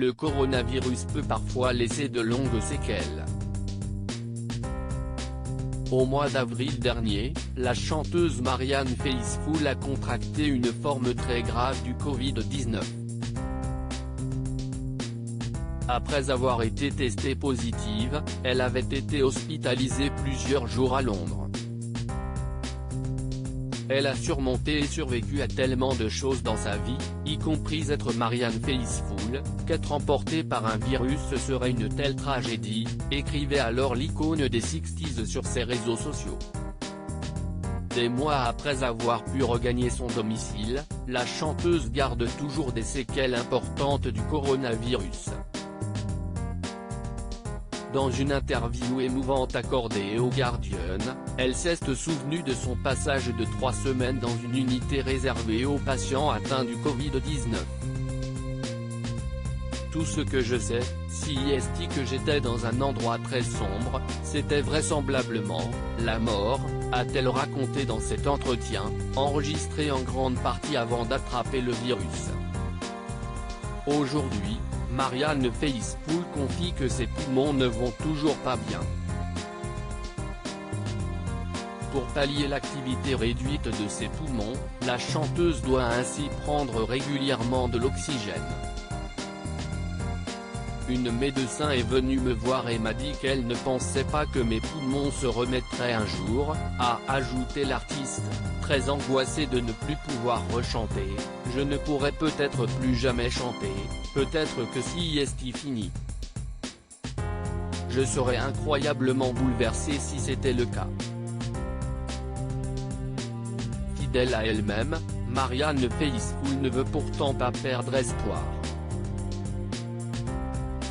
le coronavirus peut parfois laisser de longues séquelles. Au mois d'avril dernier, la chanteuse Marianne Faithfull a contracté une forme très grave du Covid-19. Après avoir été testée positive, elle avait été hospitalisée plusieurs jours à Londres. Elle a surmonté et survécu à tellement de choses dans sa vie, y compris être Marianne Faithfull, qu'être emportée par un virus serait une telle tragédie, écrivait alors l'icône des 60s sur ses réseaux sociaux. Des mois après avoir pu regagner son domicile, la chanteuse garde toujours des séquelles importantes du coronavirus. Dans une interview émouvante accordée au Guardian, elle s'est souvenue de son passage de 3 semaines dans une unité réservée aux patients atteints du Covid-19. Tout ce que je sais, si est que j'étais dans un endroit très sombre, c'était vraisemblablement la mort, a-t-elle raconté dans cet entretien, enregistré en grande partie avant d'attraper le virus. Aujourd'hui, Marianne Faithfull confie que ses poumons ne vont toujours pas bien. Pour pallier l'activité réduite de ses poumons, la chanteuse doit ainsi prendre régulièrement de l'oxygène. Une médecin est venue me voir et m'a dit qu'elle ne pensait pas que mes poumons se remettraient un jour, a ajouté l'artiste, très angoissée de ne plus pouvoir rechanter. Je ne pourrai peut-être plus jamais chanter, peut-être que si est fini. Je serais incroyablement bouleversée si c'était le cas. Fidèle à elle-même, Marianne Faithfull ne veut pourtant pas perdre espoir.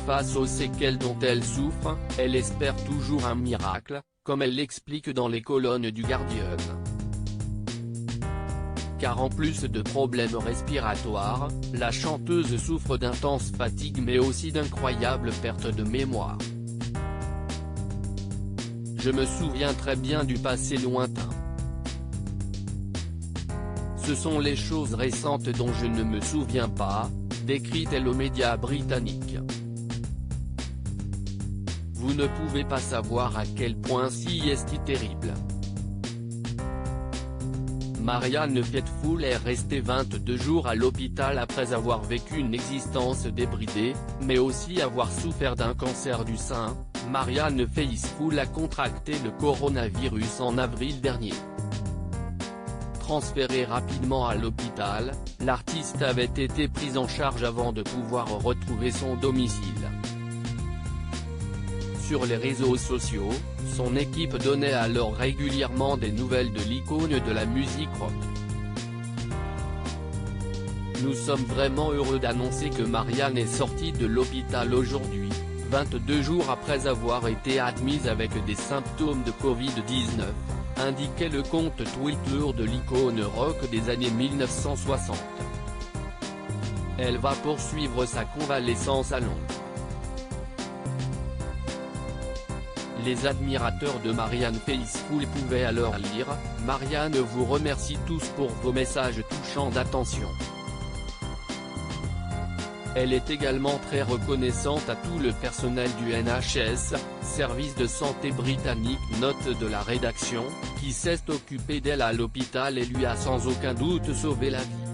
Face aux séquelles dont elle souffre, elle espère toujours un miracle, comme elle l'explique dans les colonnes du Guardian. Car en plus de problèmes respiratoires, la chanteuse souffre d'intense fatigue mais aussi d'incroyables pertes de mémoire. Je me souviens très bien du passé lointain. Ce sont les choses récentes dont je ne me souviens pas, décrit-elle aux médias britanniques. Vous ne pouvez pas savoir à quel point si est terrible. Marianne Faithfull est restée 22 jours à l'hôpital après avoir vécu une existence débridée, mais aussi avoir souffert d'un cancer du sein. Marianne Faithfull a contracté le coronavirus en avril dernier. Transférée rapidement à l'hôpital, l'artiste avait été prise en charge avant de pouvoir retrouver son domicile. Sur les réseaux sociaux, son équipe donnait alors régulièrement des nouvelles de l'icône de la musique rock. Nous sommes vraiment heureux d'annoncer que Marianne est sortie de l'hôpital aujourd'hui, 22 jours après avoir été admise avec des symptômes de Covid-19, indiquait le compte Twitter de l'icône rock des années 1960. Elle va poursuivre sa convalescence à Londres. Les admirateurs de Marianne Faithfull pouvaient alors lire « Marianne vous remercie tous pour vos messages touchants d'attention. Elle est également très reconnaissante à tout le personnel du NHS, service de santé britannique, note de la rédaction, qui s'est occupé d'elle à l'hôpital et lui a sans aucun doute sauvé la vie.